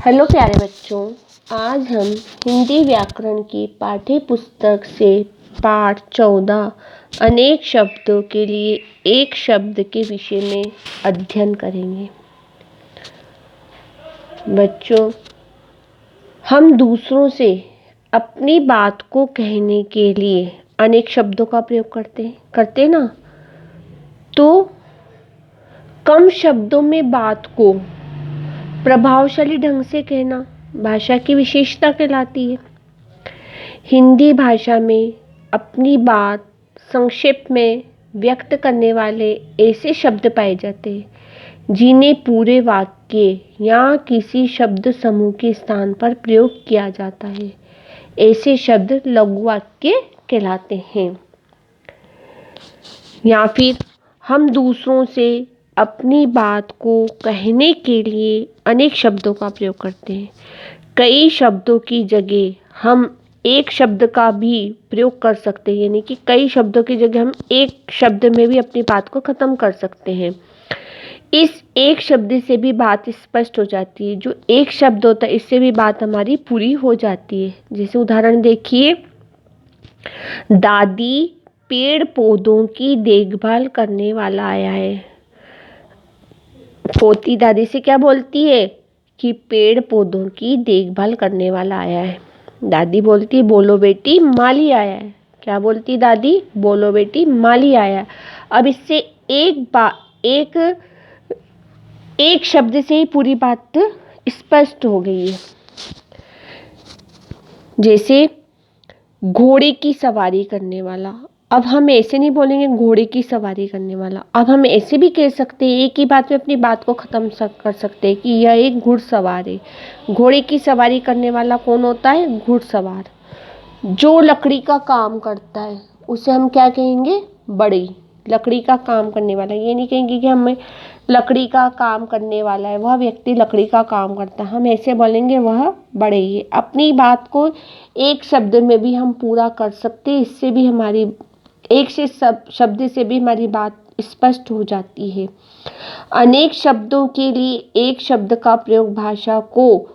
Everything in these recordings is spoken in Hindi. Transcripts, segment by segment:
हेलो प्यारे बच्चों, आज हम हिंदी व्याकरण की पाठ्य पुस्तक से पाठ 14 अनेक शब्दों के लिए एक शब्द के विषय में अध्ययन करेंगे। बच्चों, हम दूसरों से अपनी बात को कहने के लिए अनेक शब्दों का प्रयोग करते ना। तो कम शब्दों में बात को प्रभावशाली ढंग से कहना भाषा की विशेषता कहलाती है। हिंदी भाषा में अपनी बात संक्षेप में व्यक्त करने वाले ऐसे शब्द पाए जाते हैं जिन्हें पूरे वाक्य या किसी शब्द समूह के स्थान पर प्रयोग किया जाता है। ऐसे शब्द लघु वाक्य कहलाते हैं। या फिर हम दूसरों से अपनी बात को कहने के लिए अनेक शब्दों का प्रयोग करते हैं। कई शब्दों की जगह हम एक शब्द का भी प्रयोग कर सकते हैं, यानी कि कई शब्दों की जगह हम एक शब्द में भी अपनी बात को ख़त्म कर सकते हैं। इस एक शब्द से भी बात स्पष्ट हो जाती है। जो एक शब्द होता है इससे भी बात हमारी पूरी हो जाती है। जैसे उदाहरण देखिए, दादी पेड़ पौधों की देखभाल करने वाला आया है। पोती दादी से क्या बोलती है कि पेड़ पौधों की देखभाल करने वाला आया है। दादी बोलती है, बोलो बेटी माली आया है। क्या बोलती दादी? बोलो बेटी माली आया है। अब इससे एक शब्द से ही पूरी बात स्पष्ट हो गई है। जैसे घोड़े की सवारी करने वाला। अब हम ऐसे नहीं बोलेंगे घोड़े की सवारी करने वाला। अब हम ऐसे भी कह सकते हैं, एक ही बात में अपनी बात को ख़त्म कर सकते हैं कि यह एक घुड़सवार है। घोड़े की सवारी करने वाला कौन होता है? घुड़सवार। जो लकड़ी का काम करता है उसे हम क्या कहेंगे? बढ़ई। लकड़ी का काम करने वाला। ये नहीं कहेंगे कि हमें लकड़ी का काम करने वाला है, वह व्यक्ति लकड़ी का काम करता है। हम ऐसे बोलेंगे वह बढ़ई है। अपनी बात को एक शब्द में भी हम पूरा कर सकते हैं। इससे भी हमारी एक से शब्द से भी हमारी बात स्पष्ट हो जाती है। अनेक शब्दों के लिए एक शब्द का प्रयोग भाषा को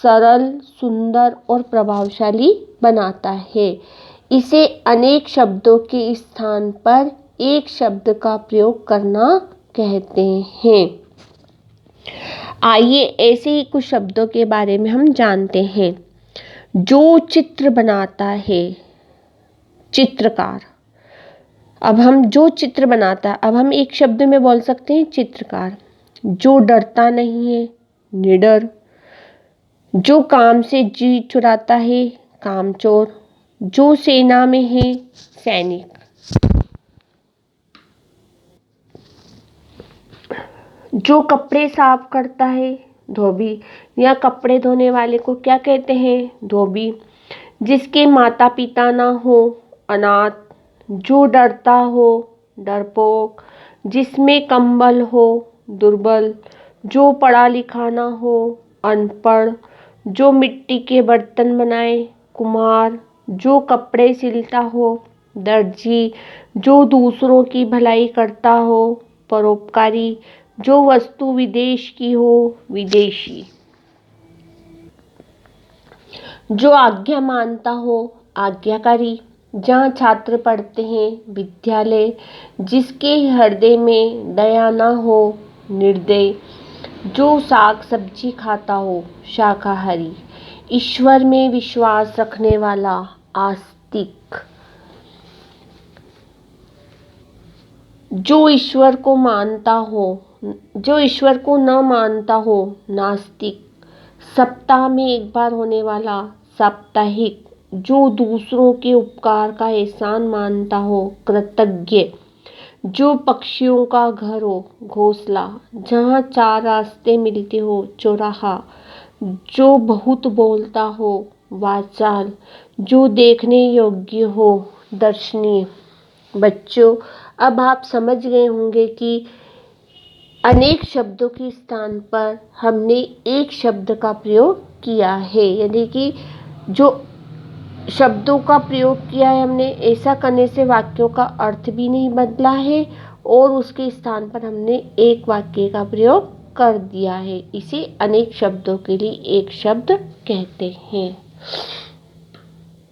सरल, सुंदर और प्रभावशाली बनाता है। इसे अनेक शब्दों के स्थान पर एक शब्द का प्रयोग करना कहते हैं। आइए ऐसे ही कुछ शब्दों के बारे में हम जानते हैं। जो चित्र बनाता है, चित्रकार। अब हम जो चित्र बनाता है, अब हम एक शब्द में बोल सकते हैं चित्रकार। जो डरता नहीं है, निडर। जो काम से जी चुराता है, कामचोर। जो सेना में है, सैनिक। जो कपड़े साफ करता है, धोबी। या कपड़े धोने वाले को क्या कहते हैं? धोबी। जिसके माता पिता ना हो, अनाथ। जो डरता हो, डरपोक। जिसमें कंबल हो, दुर्बल। जो पढ़ा लिखा ना हो, अनपढ़। जो मिट्टी के बर्तन बनाए, कुम्हार। जो कपड़े सिलता हो, दर्जी। जो दूसरों की भलाई करता हो, परोपकारी। जो वस्तु विदेश की हो, विदेशी। जो आज्ञा मानता हो, आज्ञाकारी। जहाँ छात्र पढ़ते हैं, विद्यालय। जिसके हृदय में दया न हो, निर्दय। जो साग सब्जी खाता हो, शाकाहारी। ईश्वर में विश्वास रखने वाला, आस्तिक। जो ईश्वर को न मानता हो, नास्तिक। सप्ताह में एक बार होने वाला, साप्ताहिक। जो दूसरों के उपकार का एहसान मानता हो, कृतज्ञ। जो पक्षियों का घर हो, घोंसला। जहाँ चार रास्ते मिलते हो, चौराहा। जो बहुत बोलता हो, वाचाल। जो देखने योग्य हो, दर्शनीय। बच्चों, अब आप समझ गए होंगे कि अनेक शब्दों के स्थान पर हमने एक शब्द का प्रयोग किया है। यानी कि जो शब्दों का प्रयोग किया है हमने, ऐसा करने से वाक्यों का अर्थ भी नहीं बदला है और उसके स्थान पर हमने एक वाक्य का प्रयोग कर दिया है। इसे अनेक शब्दों के लिए एक शब्द कहते हैं।